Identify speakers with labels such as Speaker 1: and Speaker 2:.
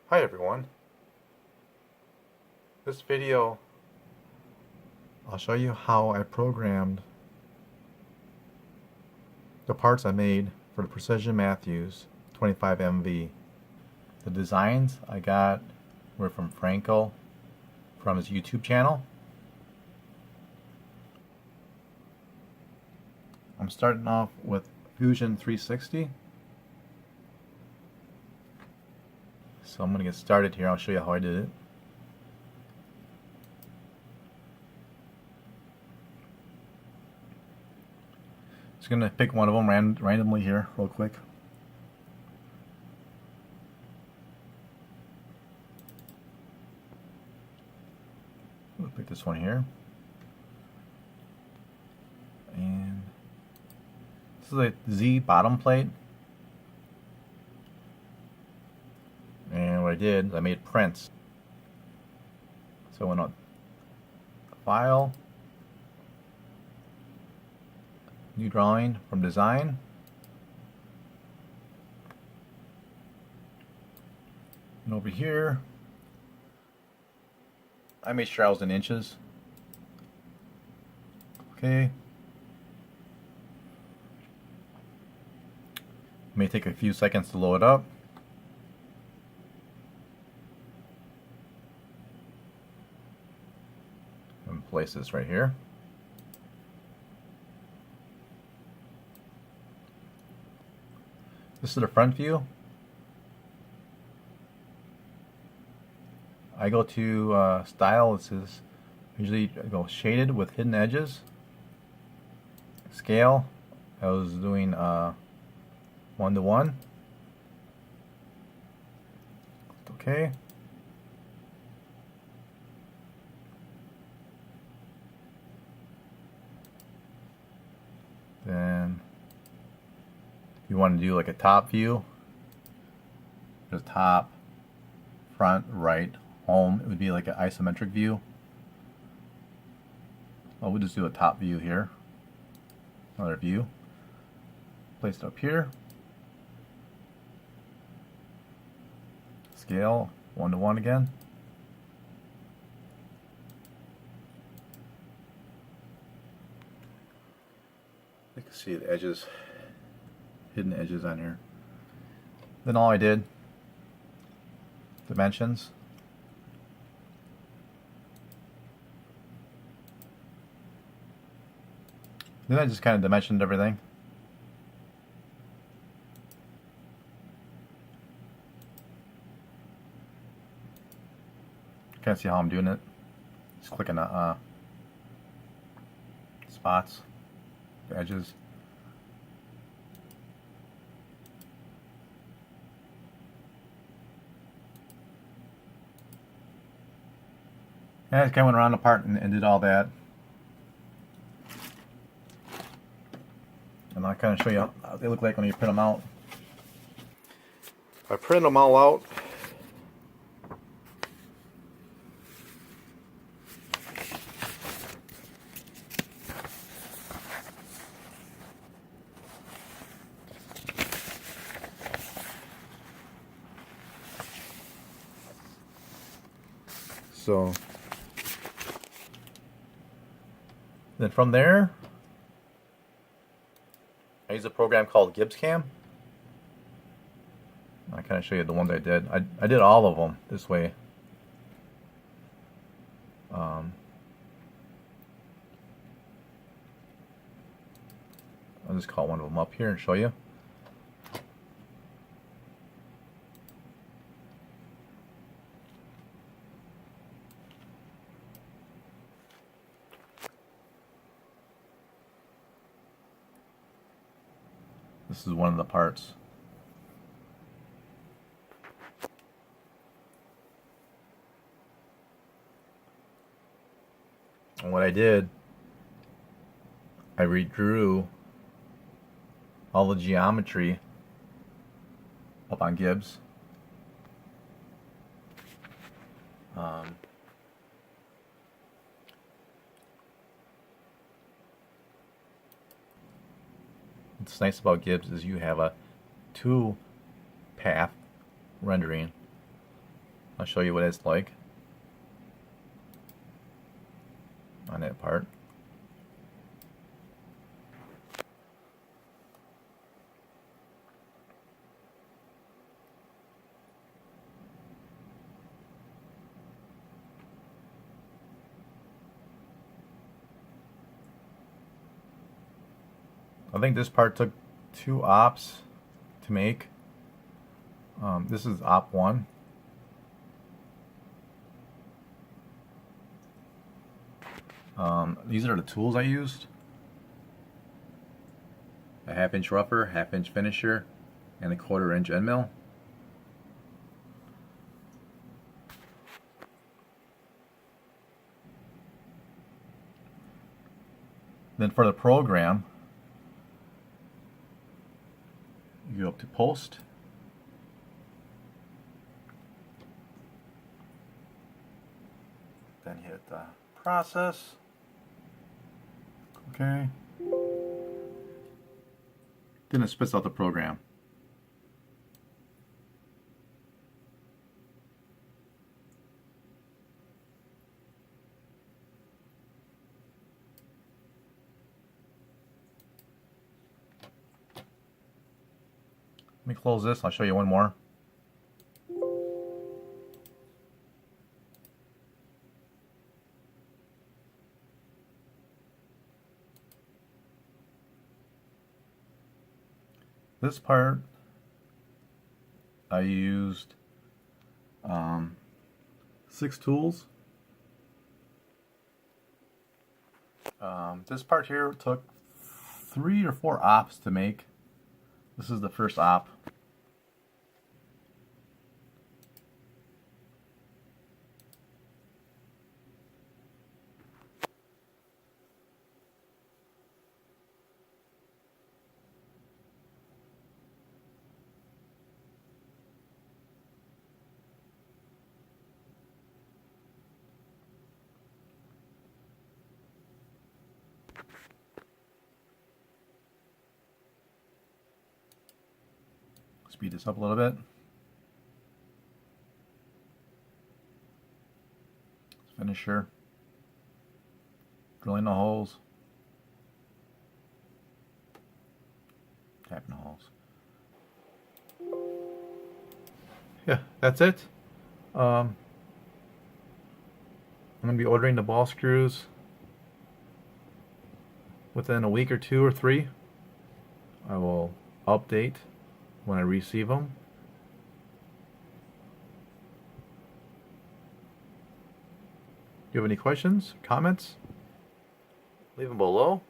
Speaker 1: Hi everyone. This video I'll show you how I programmed the parts I made for the Precision Matthews 25MV. The designs I got were from Franco from his YouTube channel. I'm starting off with Fusion 360. So I'm going to get started here. I'll show you how I did it. Just going to pick one of them randomly here real quick. We'll pick this one here. And this is a Z bottom plate. And what I did is I made prints. So I went on File, New Drawing from Design. And over here, I made sure I was in inches. Okay. It may take a few seconds to load up. And place this right here. This is the front view. I go to style. This is usually I go shaded with hidden edges. Scale, I was doing 1:1. Okay. Then if you want to do like a top view, there's top, front, right, home. It would be like an isometric view. Well, we'll just do a top view here. Another view. Placed up here. Scale 1:1 again. You can see the edges, hidden edges on here. Then all I did, dimensions. Then I just kind of dimensioned everything. Kind of see how I'm doing it. Just clicking the spots, the edges. And I just kind of went around the part and did all that. And I'll kind of show you how they look like when you print them out. I print them all out. So then from there, I use a program called GibbsCam. I kind of show you the ones I did. I did all of them this way. I'll just call one of them up here and show you. This is one of the parts. And what I did, I redrew all the geometry up on Gibbs. What's nice about Gibbs is you have a two-path rendering. I'll show you what it's like on that part. I think this part took 2 ops to make. This is op 1. These are the tools I used. A 1/2 inch rougher, 1/2 inch finisher, and a 1/4 inch end mill. Then for the program, you go up to post. Then hit process. Okay. Then it spits out the program. Let me close this. I'll show you one more. This part I used 6 tools. This part here took 3 or 4 ops to make. This is the first op. Speed this up a little bit. Finisher. Drilling the holes. Tapping the holes. Yeah, that's it. I'm going to be ordering the ball screws within a week or 2 or 3. I will update when I receive them. Do you have any questions, comments? Leave them below.